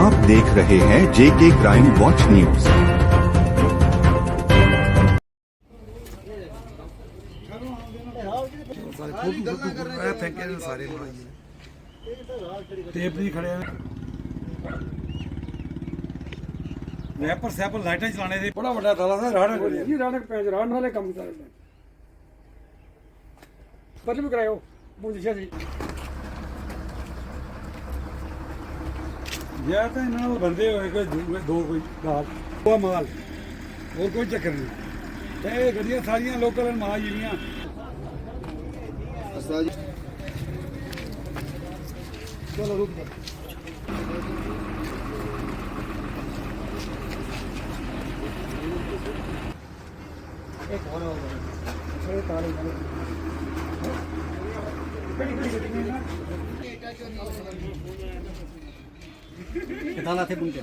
आप देख रहे हैं जेके क्राइम वॉच न्यूज। टेप नहीं खड़े वैपर सैपर लाइटें चलाने दे बड़ा बड़ा ताला था राणक जी राणक पैंच राण वाले काम कर रहे पर भी करायो मुझे जी या तो इन्होंने वो बंदे होए कोई दो कोई गाल वो माल और कोई चक्कर नहीं ते गड्डियां सारियां लोकल माल जियां चलो रुक एक और होगा ताले ताला थे बुनते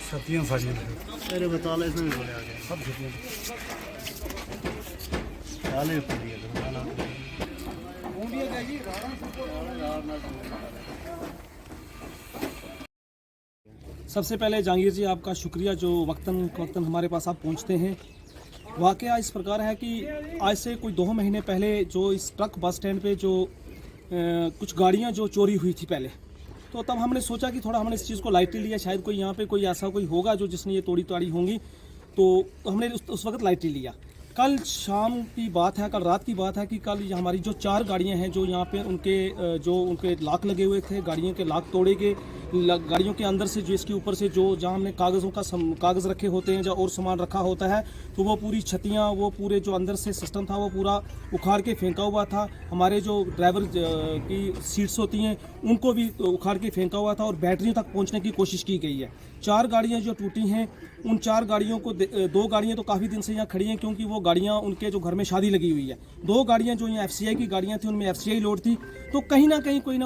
छत्तियां सारियां अरे बताला इसमें भी बोले आ गया सब छत्तियां ताले ऊपर दिया ताला सबसे पहले जहांगीर जी आपका शुक्रिया जो वक्तन हमारे पास आप पहुंचते हैं। वाकया इस प्रकार है कि आज से कोई 2 महीने पहले जो इस ट्रक बस स्टैंड पे जो कुछ गाड़ियां जो चोरी हुई थी पहले, तो तब हमने सोचा कि थोड़ा हमने इस चीज़ को लाइटली लिया, शायद कोई यहाँ पे कोई ऐसा कोई होगा जो जिसने ये तोड़ी ताड़ी होंगी, तो हमने उस वक्त लाइटली लिया। कल शाम की बात है, कल रात की बात है कि कल हमारी जो 4 गाड़ियां हैं जो यहाँ पे उनके लाक लगे हुए थे, गाड़ियों के लाक तोड़े गए, गाड़ियों के अंदर से जो इसके ऊपर से जो जहाँ हमने कागज़ रखे होते हैं और सामान रखा होता है, तो वो पूरी छतियाँ, वो पूरे जो अंदर से सिस्टम था वो पूरा उखाड़ के फेंका हुआ था। हमारे जो ड्राइवर की सीट्स होती हैं उनको भी उखाड़ के फेंका हुआ था और बैटरियों तक पहुँचने की कोशिश की गई है। 4 गाड़ियाँ जो टूटी हैं, उन 4 गाड़ियों को 2 गाड़ियाँ तो काफ़ी दिन से यहाँ खड़ी हैं क्योंकि वो गाड़ियाँ उनके जो घर में शादी लगी हुई है। 2 गाड़ियाँ जो यहाँ FCI की गाड़ियाँ थी उनमें FCI लोड थी, तो कहीं ना कोई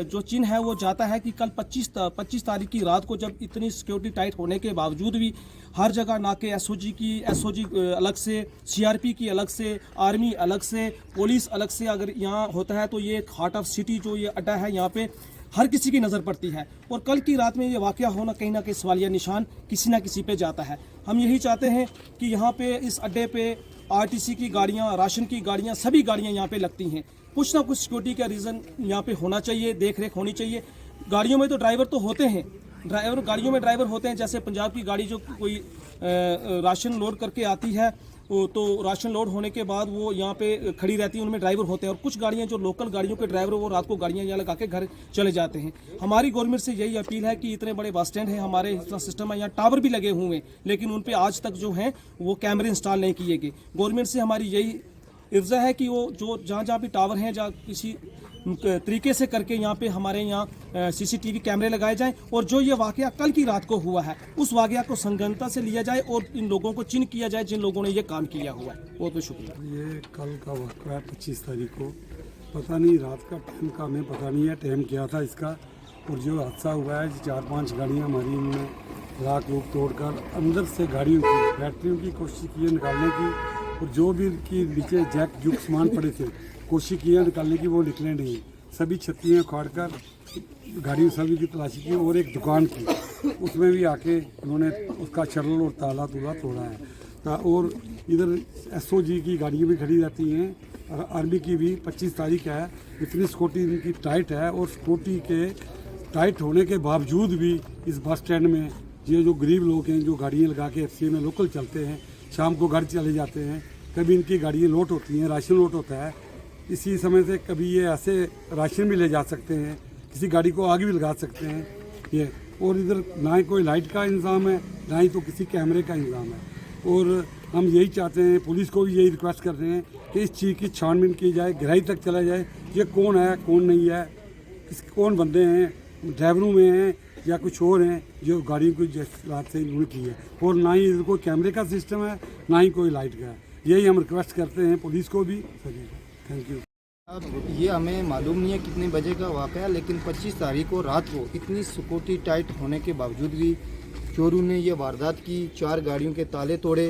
जो चिन्ह है वो जाता है कि कल 25 तारीख की रात को जब इतनी सिक्योरिटी टाइट होने के बावजूद भी हर जगह नाके SOG अलग से, CRP की अलग से, आर्मी अलग से, पुलिस अलग से अगर यहाँ होता है तो ये एक हार्ट ऑफ सिटी जो ये अड्डा है यहाँ पे हर किसी की नज़र पड़ती है। और कल की रात में ये वाक़या होना कहीं ना कहीं सवालिया निशान किसी ना किसी पे जाता है। हम यही चाहते हैं कि यहाँ पे इस अड्डे पे RTC की गाड़ियाँ, राशन की गाड़ियाँ, सभी गाड़ियाँ यहाँ पे लगती हैं। कुछ ना कुछ सिक्योरिटी का रीज़न यहाँ पे होना चाहिए, देख रेख होनी चाहिए। गाड़ियों में तो ड्राइवर तो होते हैं, गाड़ियों में ड्राइवर होते हैं। जैसे पंजाब की गाड़ी जो कोई राशन लोड करके आती है तो राशन लोड होने के बाद वो यहाँ पे खड़ी रहती है, उनमें ड्राइवर होते हैं। और कुछ गाड़ियाँ जो लोकल गाड़ियों के ड्राइवर वो रात को गाड़ियाँ यहाँ लगा के घर चले जाते हैं। हमारी गवर्नमेंट से यही अपील है कि इतने बड़े बस स्टैंड है, हमारे इतना सिस्टम है, यहाँ टावर भी लगे हुए हैं, लेकिन उन पर आज तक जो हैं वो कैमरे इंस्टॉल नहीं किए गए। गवर्नमेंट से हमारी यही इर्जा है कि वो जो जहाँ भी टावर हैं, जहाँ किसी तरीके से करके यहाँ पे हमारे यहाँ CCTV कैमरे लगाए जाएं और जो ये वाकया कल की रात को हुआ है उस वाकया को संगीनता से लिया जाए और इन लोगों को चिन्ह किया जाए जिन लोगों ने ये काम किया हुआ है। बहुत बहुत शुक्रिया। ये कल का वाक़या है 25 तारीख को, पता नहीं रात का टाइम का हमें पता नहीं है टाइम क्या था इसका। और जो हादसा हुआ है 4-5 गाड़ियाँ हमारी इनमें लाख लोग तोड़कर अंदर से गाड़ियों की बैटरियों की कोशिश की है निकालने की, और जो भी की नीचे जैक जुक सामान पड़े थे कोशिश की है निकालने की, वो निकले नहीं। सभी छत्तियाँ उखाड़ कर गाड़ियों सभी की तलाशी की और एक दुकान की, उसमें भी आके उन्होंने उसका शटल और ताला तोड़ा है। और इधर SOG की गाड़ियाँ भी खड़ी रहती हैं और आर्मी की भी 25 तारीख है। इतनी सिक्योरिटी इनकी टाइट है और सिक्योरिटी के टाइट होने के बावजूद भी इस बस स्टैंड में ये जो गरीब लोग हैं जो गाड़ियाँ लगा के FCI में लोकल चलते हैं, शाम को घर चले जाते हैं, कभी इनकी गाड़ियाँ लोड होती हैं, राशन लोड होता है, इसी समय से कभी ये ऐसे राशन भी ले जा सकते हैं, किसी गाड़ी को आगे भी लगा सकते हैं ये। और इधर ना ही कोई लाइट का इंतज़ाम है, ना ही तो किसी कैमरे का इंतज़ाम है। और हम यही चाहते हैं, पुलिस को भी यही रिक्वेस्ट कर रहे हैं कि इस चीज़ की छानबीन की जाए, गहराई तक चला जाए, ये कौन है कौन नहीं है, कौन बंदे हैं, ड्राइवरों में हैं या कुछ और हैं जो गाड़ी को जिस रात से इन्होंने की है। और ना ही इधर कोई कैमरे का सिस्टम है, ना ही कोई लाइट का है। यही हम रिक्वेस्ट करते हैं पुलिस को भी, सभी को। Thank you. अब ये हमें मालूम नहीं है कितने बजे का वाक़या, लेकिन 25 तारीख को रात को इतनी सिक्योरिटी टाइट होने के बावजूद भी चोरों ने ये वारदात की। 4 गाड़ियों के ताले तोड़े,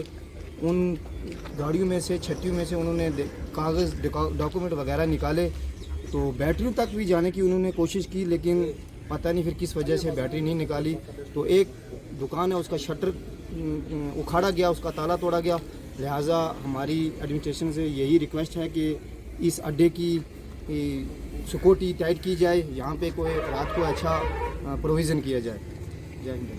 उन गाड़ियों में से, छत्तियों में से उन्होंने कागज़ डॉक्यूमेंट वगैरह निकाले, तो बैटरियों तक भी जाने की उन्होंने कोशिश की, लेकिन पता नहीं फिर किस वजह से बैटरी नहीं निकाली, तो एक दुकान है उसका शटर उखाड़ा गया, उसका ताला तोड़ा गया। लिहाजा हमारी एडमिनिस्ट्रेशन से यही रिक्वेस्ट है कि इस अड्डे की सिक्योरिटी टाइट की जाए, यहाँ पे कोई रात को अच्छा प्रोविज़न किया जाए। जय हिंद।